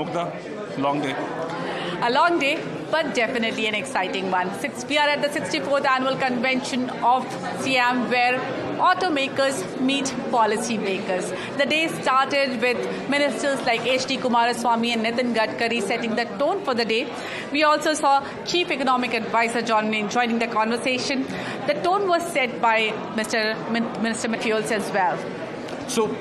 Mugdha, long day. A long day, but definitely an exciting one. We are at the 64th annual convention of SIAM, where automakers meet policymakers. The day started with ministers like H.D. Kumaraswamy and Nitin Gadkari setting the tone for the day. We also saw Chief Economic Advisor John Main joining the conversation. The tone was set by Minister Materials as well. So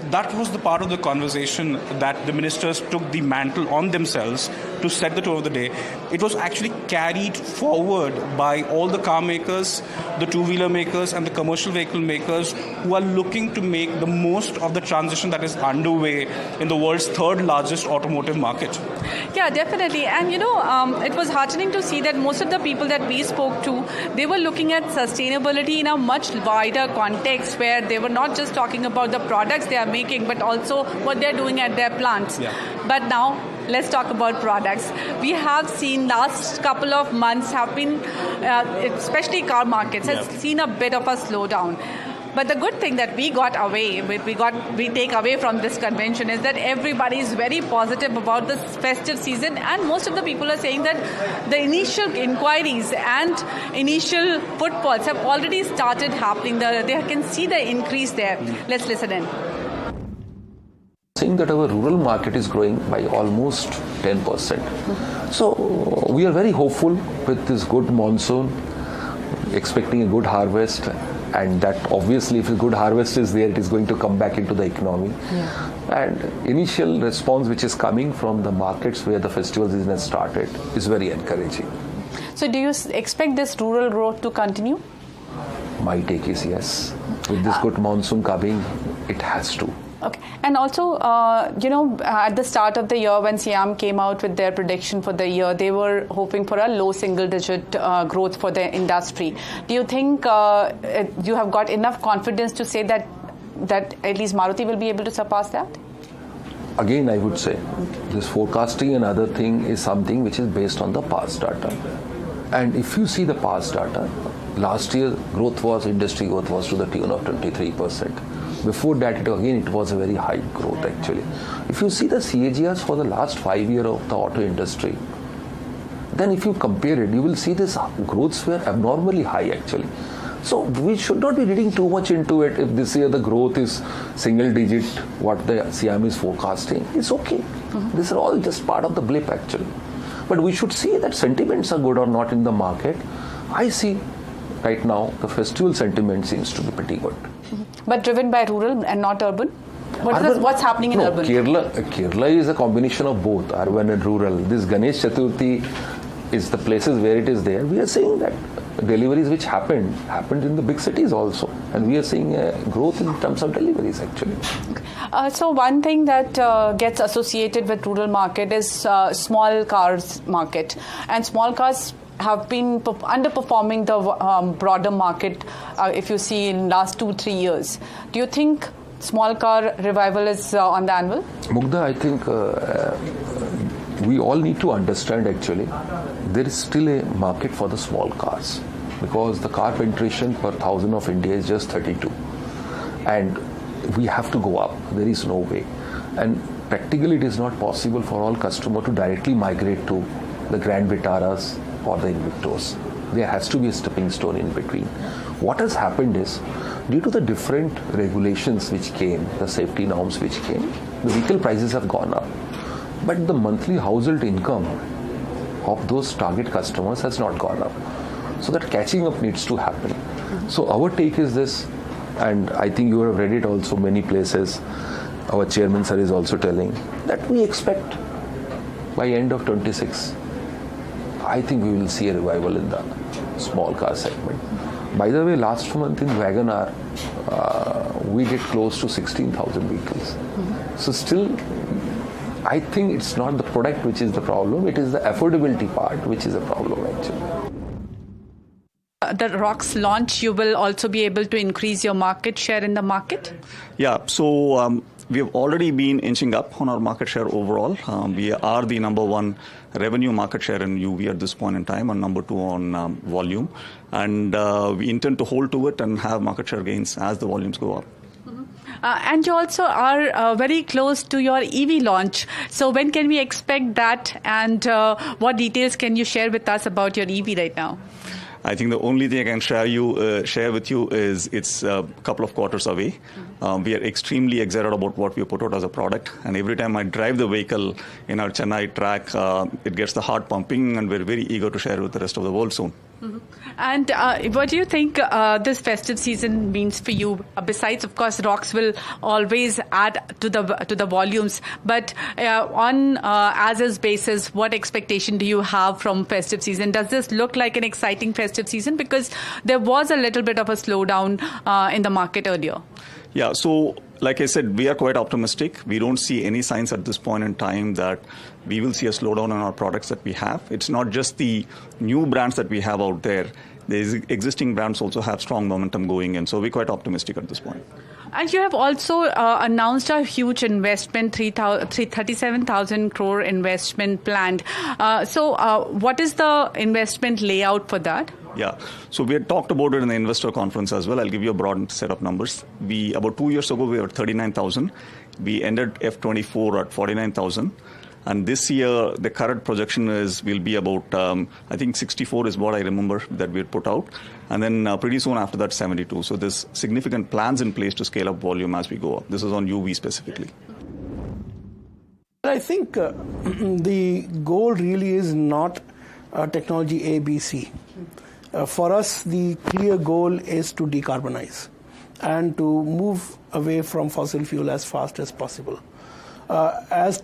that was the part of the conversation that the ministers took the mantle on themselves to set the tone of the day. It was actually carried forward by all the car makers, the two-wheeler makers and the commercial vehicle makers who are looking to make the most of the transition that is underway in the world's third largest automotive market. Yeah, definitely. And it was heartening to see that most of the people that we spoke to, they were looking at sustainability in a much wider context, where they were not just talking about the products they are making, but also what they're doing at their plants. Yeah. But now, let's talk about products. We have seen last couple of months have been, especially car markets, has seen a bit of a slowdown. But the good thing that we take away from this convention is that everybody is very positive about this festive season, and most of the people are saying that the initial inquiries and initial footfalls have already started happening. They can see the increase there. Let's listen in. Saying that our rural market is growing by almost 10%. So we are very hopeful with this good monsoon, expecting a good harvest, and that obviously if a good harvest is there, it is going to come back into the economy. And initial response which is coming from the markets where the festival season has started is very encouraging. So do you expect this rural growth to continue? My take is yes. With this good monsoon coming, it has to. Okay. And also, at the start of the year when SIAM came out with their prediction for the year, they were hoping for a low single-digit growth for the industry. Do you think you have got enough confidence to say that at least Maruti will be able to surpass that? Again, I would say this forecasting and other thing is something which is based on the past data. And if you see the past data, last year industry growth was to the tune of 23%. Before that, it was a very high growth actually. If you see the CAGRs for the last 5 years of the auto industry, then if you compare it, you will see this growths were abnormally high actually. So we should not be reading too much into it. If this year the growth is single digit, what the SIAM is forecasting, it's okay. These are all just part of the blip actually. But we should see that sentiments are good or not in the market. I see right now the festival sentiment seems to be pretty good. But driven by rural and not urban? What's happening in urban? Kerala is a combination of both urban and rural. This Ganesh Chaturthi is the places where it is there. We are seeing that deliveries which happened in the big cities also. And we are seeing a growth in terms of deliveries actually. So one thing that gets associated with rural market is small cars market. And small cars have been underperforming the broader market if you see in last 2-3 years. Do you think small car revival is on the anvil? Mugdha, I think we all need to understand actually there is still a market for the small cars, because the car penetration per thousand of India is just 32, and we have to go up. There is no way, and practically it is not possible for all customers to directly migrate to the Grand Vitaras or the Invictos. There has to be a stepping stone in between. What has happened is, due to the different regulations which came, the safety norms which came, the vehicle prices have gone up. But the monthly household income of those target customers has not gone up. So that catching up needs to happen. So our take is this, and I think you have read it also many places. Our chairman sir is also telling that we expect by end of 26, I think we will see a revival in the small car segment. By the way, last month in WagonR, we did close to 16,000 vehicles. So still, I think it's not the product which is the problem, it is the affordability part which is a problem actually. The ROXX launch, you will also be able to increase your market share in the market? Yeah, so we have already been inching up on our market share overall. We are the number one revenue market share in UV at this point in time, and number two on volume. And we intend to hold to it and have market share gains as the volumes go up. And you also are very close to your EV launch. So when can we expect that, and what details can you share with us about your EV right now? I think the only thing I can share with you is it's a couple of quarters away. We are extremely excited about what we put out as a product. And every time I drive the vehicle in our Chennai track, it gets the heart pumping, and we're very eager to share with the rest of the world soon. Mm-hmm. And what do you think this festive season means for you? Besides, of course, rocks will always add to the volumes. But on as-is basis, what expectation do you have from festive season? Does this look like an exciting festive season? Because there was a little bit of a slowdown in the market earlier. Yeah, so like I said, we are quite optimistic. We don't see any signs at this point in time that we will see a slowdown in our products that we have. It's not just the new brands that we have out there. The existing brands also have strong momentum going in. So we're quite optimistic at this point. And you have also announced a huge investment, 37,000 crore investment planned. So what is the investment layout for that? Yeah, so we had talked about it in the investor conference as well. I'll give you a broad set of numbers. About 2 years ago, we were at 39,000. We ended F24 at 49,000. And this year, the current projection will be about, I think 64 is what I remember that we had put out. And then pretty soon after that, 72. So there's significant plans in place to scale up volume as we go up. This is on UV specifically. I think the goal really is not technology A, B, C. For us, the clear goal is to decarbonize and to move away from fossil fuel as fast as possible. As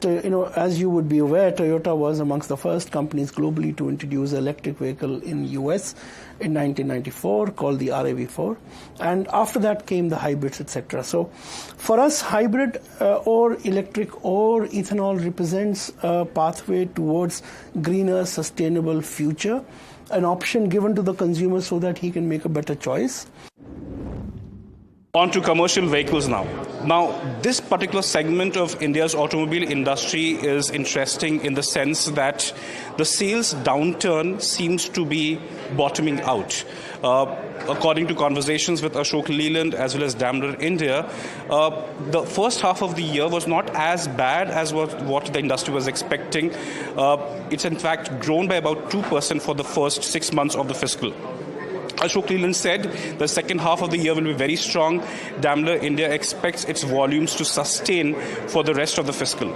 you would be aware, Toyota was amongst the first companies globally to introduce an electric vehicle in US in 1994 called the RAV4, and after that came the hybrids, etc. So for us, hybrid or electric or ethanol represents a pathway towards greener, sustainable future, an option given to the consumer so that he can make a better choice. On to commercial vehicles now. Now, this particular segment of India's automobile industry is interesting in the sense that the sales downturn seems to be bottoming out. According to conversations with Ashok Leyland as well as Daimler India, the first half of the year was not as bad as what the industry was expecting. It's in fact grown by about 2% for the first 6 months of the fiscal. Ashok Leyland said the second half of the year will be very strong. Daimler India expects its volumes to sustain for the rest of the fiscal.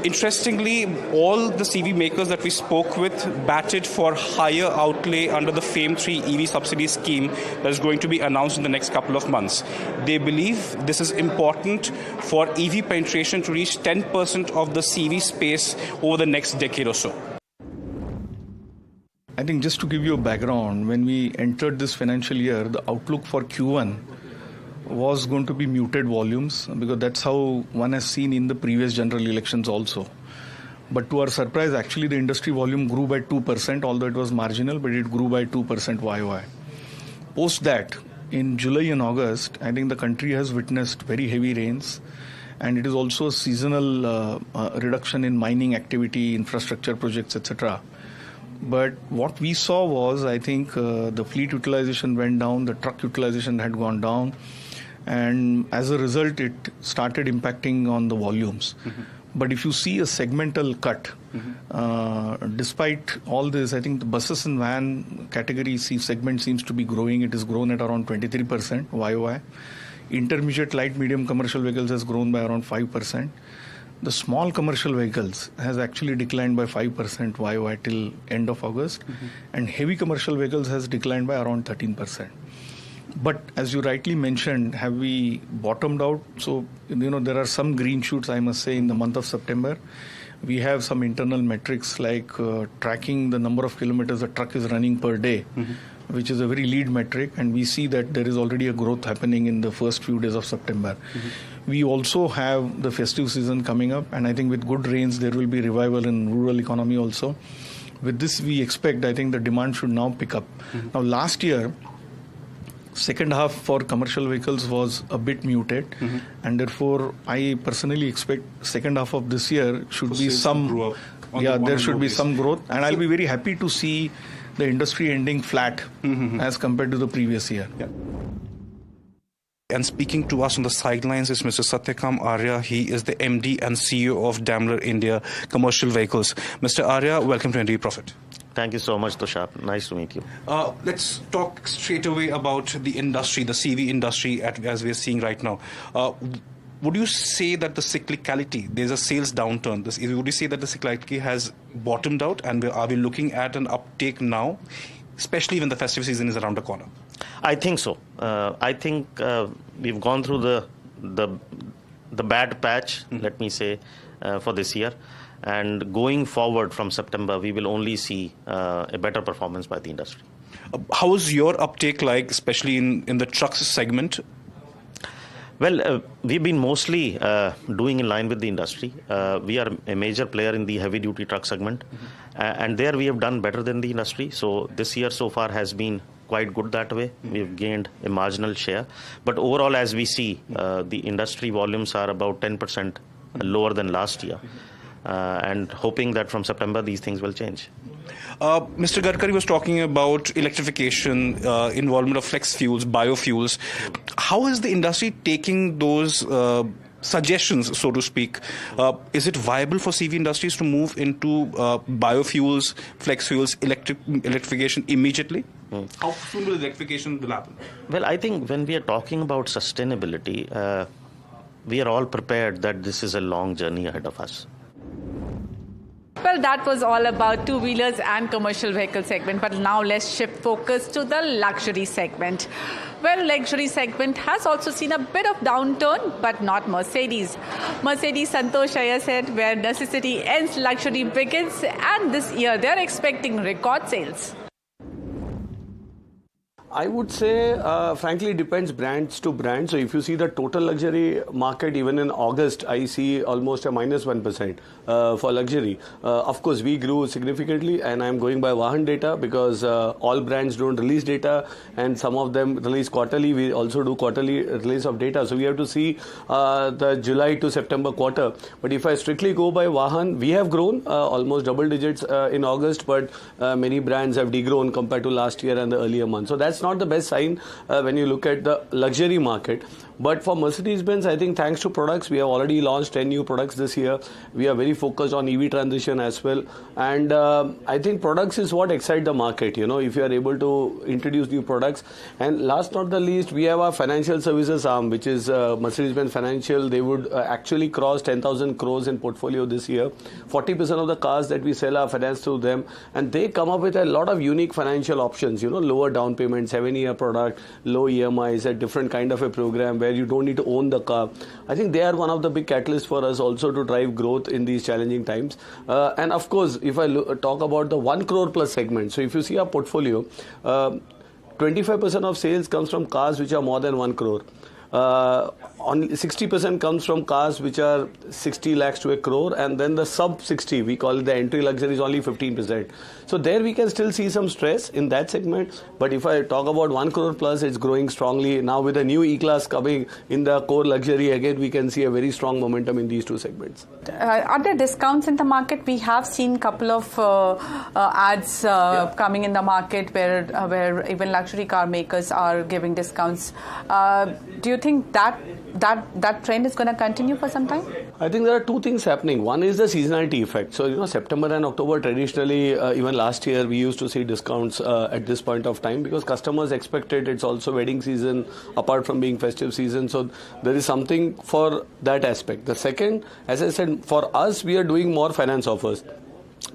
Interestingly, all the CV makers that we spoke with batted for higher outlay under the FAME 3 EV subsidy scheme that is going to be announced in the next couple of months. They believe this is important for EV penetration to reach 10% of the CV space over the next decade or so. I think just to give you a background, when we entered this financial year, the outlook for Q1 was going to be muted volumes, because that's how one has seen in the previous general elections also. But to our surprise, actually the industry volume grew by 2%, although it was marginal, but it grew by 2% YOY. Post that, in July and August, I think the country has witnessed very heavy rains, and it is also a seasonal reduction in mining activity, infrastructure projects, etc. But what we saw was, I think the fleet utilization went down, the truck utilization had gone down, and as a result, it started impacting on the volumes. Mm-hmm. But if you see a segmental cut, despite all this, I think the buses and van category segment seems to be growing. It has grown at around 23% YOY. Intermediate light medium commercial vehicles has grown by around 5%. The small commercial vehicles has actually declined by 5% YOY till end of August. Mm-hmm. And heavy commercial vehicles has declined by around 13%. But as you rightly mentioned, have we bottomed out? So, there are some green shoots, I must say, in the month of September. We have some internal metrics like tracking the number of kilometers a truck is running per day, mm-hmm. which is a very lead metric. And we see that there is already a growth happening in the first few days of September. Mm-hmm. We also have the festive season coming up, and I think with good rains, there will be revival in rural economy also. With this, we expect, I think the demand should now pick up. Mm-hmm. Now, last year, second half for commercial vehicles was a bit muted, mm-hmm. and therefore, I personally expect second half of this year should be some, there should be some growth, and I'll be very happy to see the industry ending flat mm-hmm. as compared to the previous year. Yeah. And speaking to us on the sidelines is Mr. Satyakam Arya. He is the MD and CEO of Daimler India Commercial Vehicles. Mr. Arya, welcome to NDTV Profit. Thank you so much, Tushar. Nice to meet you. Let's talk straight away about the industry, the CV industry, as we're seeing right now. Would you say that the cyclicality, there's a sales downturn, would you say that the cyclicality has bottomed out, and are we looking at an uptake now, especially when the festive season is around the corner? I think so. I think we've gone through the bad patch, let me say, for this year. And going forward from September, we will only see a better performance by the industry. How is your uptake like, especially in the trucks segment? Well, we've been mostly doing in line with the industry. We are a major player in the heavy-duty truck segment. And there we have done better than the industry. So this year so far has been quite good that way. We've gained a marginal share. But overall, as we see, the industry volumes are about 10% lower than last year. And hoping that from September these things will change. Mr. Gadkari was talking about electrification, involvement of flex fuels, biofuels. How is the industry taking those suggestions, so to speak? Is it viable for CV industries to move into biofuels, flex fuels, electrification immediately? How soon will electrification happen? Well, I think when we are talking about sustainability, we are all prepared that this is a long journey ahead of us. Well, that was all about two-wheelers and commercial vehicle segment. But now let's shift focus to the luxury segment. Well, luxury segment has also seen a bit of downturn, but not Mercedes. Mercedes Santosh Iyer said, where necessity ends, luxury begins. And this year, they're expecting record sales. I would say, frankly, it depends brands to brand. So if you see the total luxury market, even in August, I see almost a minus 1% for luxury. Of course, we grew significantly, and I'm going by Vahan data because all brands don't release data, and some of them release quarterly. We also do quarterly release of data. So we have to see the July to September quarter. But if I strictly go by Vahan, we have grown almost double digits in August, but many brands have degrown compared to last year and the earlier months. So that's not the best sign when you look at the luxury market. But for Mercedes-Benz, I think thanks to products, we have already launched 10 new products this year. We are very focused on EV transition as well. And I think products is what excites the market, you know, if you are able to introduce new products. And last not the least, we have our financial services arm, which is Mercedes-Benz Financial. They would actually cross 10,000 crores in portfolio this year. 40% of the cars that we sell are financed through them. And they come up with a lot of unique financial options, you know, lower down payment, 7-year product, low EMIs, a different kind of a program where you don't need to own the car. I think they are one of the big catalysts for us also to drive growth in these challenging times. And of course, if I talk about the 1 crore plus segment, so if you see our portfolio, 25% of sales comes from cars which are more than 1 crore. Only 60% comes from cars which are 60 lakhs to a crore, and then the sub 60, we call it the entry luxury, is only 15%. So there we can still see some stress in that segment. But if I talk about 1 crore plus, it's growing strongly. Now with the new E-Class coming in the core luxury, again we can see a very strong momentum in these two segments. Are there discounts in the market? We have seen a couple of ads coming in the market where even luxury car makers are giving discounts. Do you think that trend is going to continue for some time? I think there are two things happening. One is the seasonality effect. So, you know, September and October traditionally, even last year, we used to see discounts at this point of time because customers expected. It's also wedding season, apart from being festive season. So there is something for that aspect. The second, as I said, for us, we are doing more finance offers.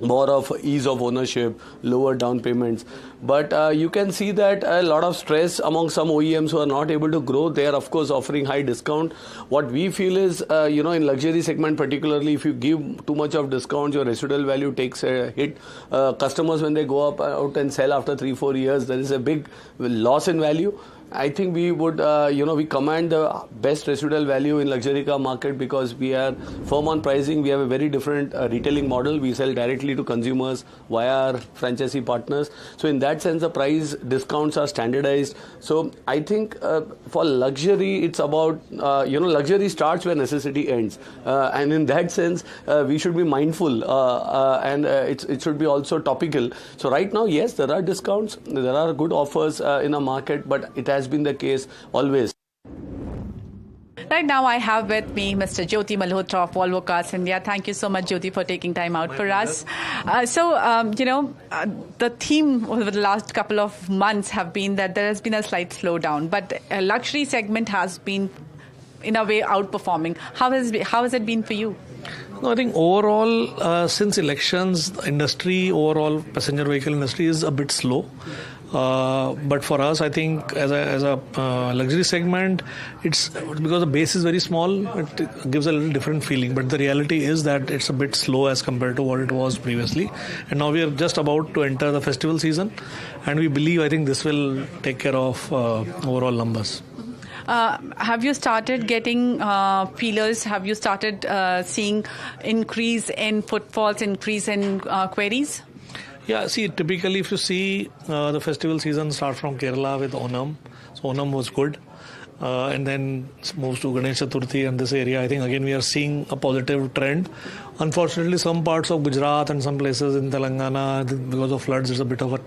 More of ease of ownership, lower down payments. But you can see that a lot of stress among some OEMs who are not able to grow. They are, of course, offering high discount. What we feel is, you know, in luxury segment particularly, if you give too much of discounts, your residual value takes a hit. Customers, when they go out and sell after 3-4 years, there is a big loss in value. I think we would, we command the best residual value in luxury car market because we are firm on pricing. We have a very different retailing model. We sell directly to consumers via our franchisee partners. So in that sense, the price discounts are standardized. So I think for luxury, it's about, luxury starts where necessity ends. And in that sense, we should be mindful and it should be also topical. So right now, yes, there are discounts. There are good offers in the market, but it has been the case always. Right now, I have with me Mr. Jyoti Malhotra of Volvo Cars India. Thank you so much, Jyoti, for taking time out for us. The theme over the last couple of months have been that there has been a slight slowdown, but a luxury segment has been, in a way, outperforming. How has it been for you? No, I think overall, since elections, the industry, overall passenger vehicle industry is a bit slow. But for us, I think as a luxury segment, it's because the base is very small, it gives a little different feeling. But the reality is that it's a bit slow as compared to what it was previously. And now we are just about to enter the festival season, and we believe, I think this will take care of overall numbers. Have you started getting feelers? Have you started seeing increase in footfalls, increase in queries? Yeah, see, typically if you see the festival season starts from Kerala with Onam. So Onam was good. And then moves to Ganesh Chaturthi and this area. I think again we are seeing a positive trend. Unfortunately, some parts of Gujarat and some places in Telangana, because of floods, it's a bit of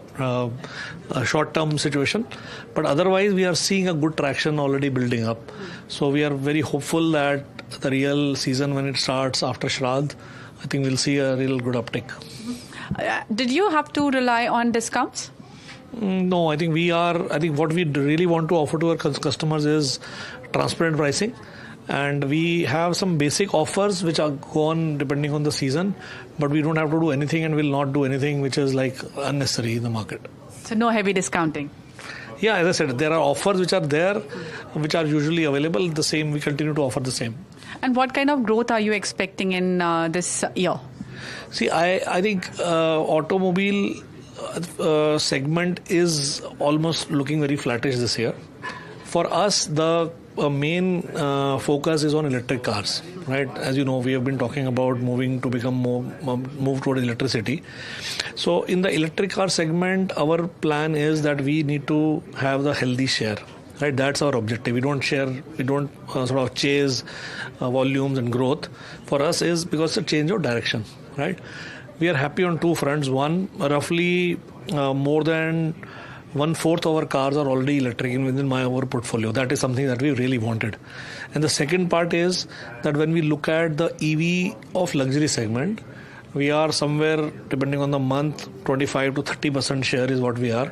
a short-term situation. But otherwise, we are seeing a good traction already building up. So we are very hopeful that the real season, when it starts after Shraddh, I think we'll see a real good uptick. Did you have to rely on discounts? No, I think what we really want to offer to our customers is transparent pricing. And we have some basic offers which are gone depending on the season, but we don't have to do anything and will not do anything which is like unnecessary in the market. So no heavy discounting? Yeah, as I said, there are offers which are there, which are usually available. The same, we continue to offer the same. And what kind of growth are you expecting in this year? See, I think automobile segment is almost looking very flattish this year. For us, the main focus is on electric cars, right? As you know, we have been talking about move toward electricity. So in the electric car segment, our plan is that we need to have the healthy share. Right, that's our objective. We don't sort of chase volumes and growth. For us is because it's a change of direction, right? We are happy on two fronts. One, roughly more than 1/4 of our cars are already electric within our portfolio. That is something that we really wanted. And the second part is that when we look at the EV of luxury segment, we are somewhere, depending on the month, 25 to 30% share is what we are.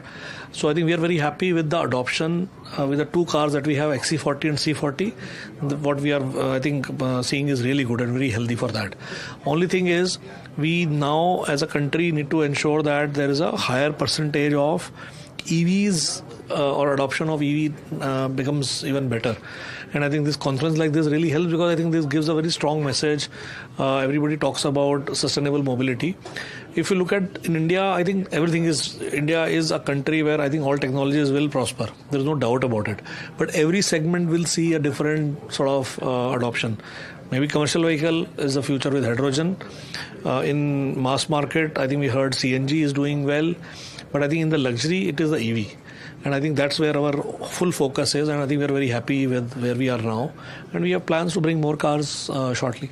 So I think we are very happy with the adoption with the two cars that we have, XC40 and C40. What we are, seeing is really good and very healthy for that. Only thing is, we now as a country need to ensure that there is a higher percentage of EVs or adoption of EV becomes even better. And I think this conference like this really helps because I think this gives a very strong message. Everybody talks about sustainable mobility. If you look at in India, I think India is a country where I think all technologies will prosper. There is no doubt about it. But every segment will see a different sort of adoption. Maybe commercial vehicle is the future with hydrogen. In mass market, I think we heard CNG is doing well. But I think in the luxury, it is the EV. And I think that's where our full focus is. And I think we're very happy with where we are now. And we have plans to bring more cars shortly.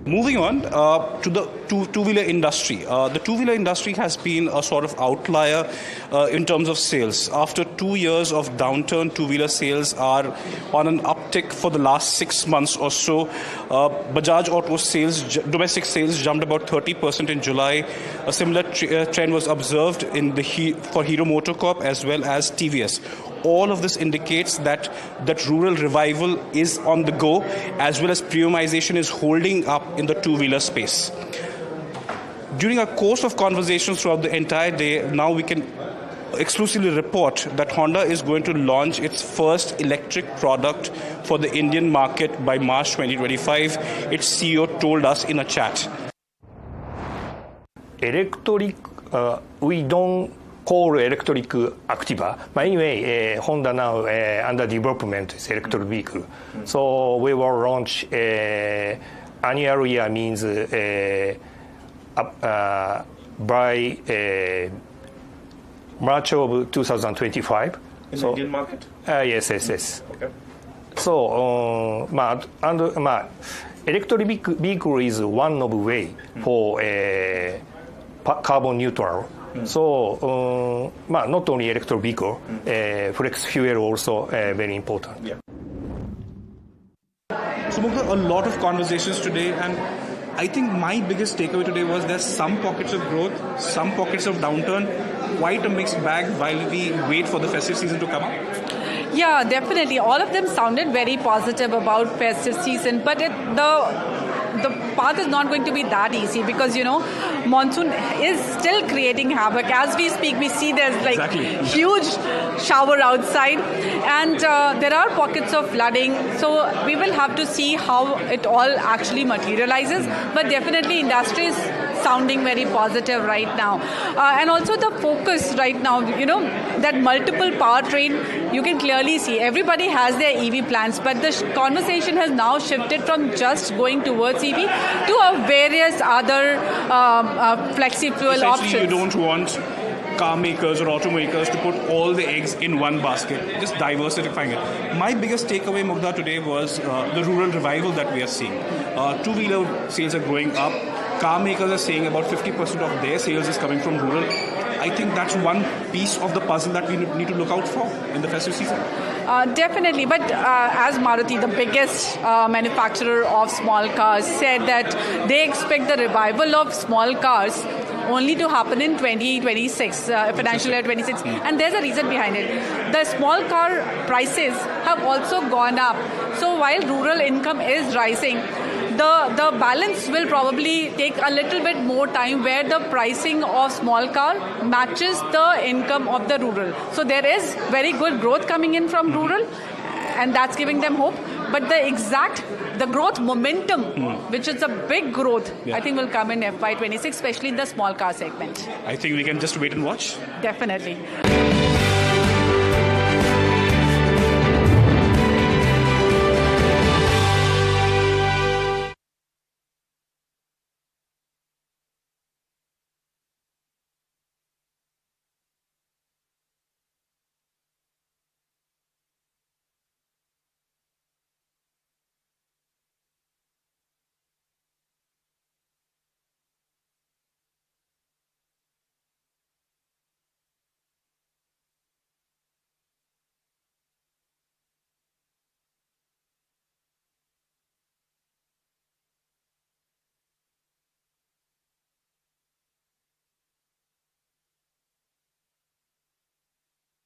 Moving on to the two-wheeler industry. The two-wheeler industry has been a sort of outlier in terms of sales. After 2 years of downturn, two-wheeler sales are on an uptick for the last 6 months or so. Bajaj Auto sales, domestic sales jumped about 30% in July. A similar trend was observed for Hero MotoCorp as well as TVS. All of this indicates that rural revival is on the go, as well as premiumization is holding up in the two-wheeler space. During a course of conversations throughout the entire day, now we can exclusively report that Honda is going to launch its first electric product for the Indian market by March 2025. Its CEO told us in a chat. Electric, we don't call electric Activa. But anyway, Honda now under development is electric vehicle. So we will launch annual year means by March of 2025. In the Indian market? Yes. Okay. So, electric vehicle is one of the way for carbon neutral. So, not only electric vehicle, flex fuel also very important. Yeah. So Mukta, a lot of conversations today, and I think my biggest takeaway today was there's some pockets of growth, some pockets of downturn, quite a mixed bag while we wait for the festive season to come up. Yeah, definitely. All of them sounded very positive about festive season, but the path is not going to be that easy because, monsoon is still creating havoc. As we speak, we see there's huge shower outside, and there are pockets of flooding. So we will have to see how it all actually materializes. But definitely industry is sounding very positive right now. And also the focus right now, that multiple powertrain, you can clearly see everybody has their EV plans, but the conversation has now shifted from just going towards EV to various other flexi fuel options. You don't want car makers or automakers to put all the eggs in one basket, just diversifying it. My biggest takeaway, Mugdha, today was the rural revival that we are seeing. Two-wheeler sales are going up. Car makers are saying about 50% of their sales is coming from rural. I think that's one piece of the puzzle that we need to look out for in the festive season. Definitely, but as Maruti, the biggest manufacturer of small cars, said that they expect the revival of small cars only to happen in 2026, financial year 26. And there's a reason behind it. The small car prices have also gone up. So while rural income is rising, the balance will probably take a little bit more time where the pricing of small car matches the income of the rural. So there is very good growth coming in from rural, and that's giving them hope. But the growth momentum, which is a big growth, I think will come in FY26, especially in the small car segment. I think we can just wait and watch. Definitely.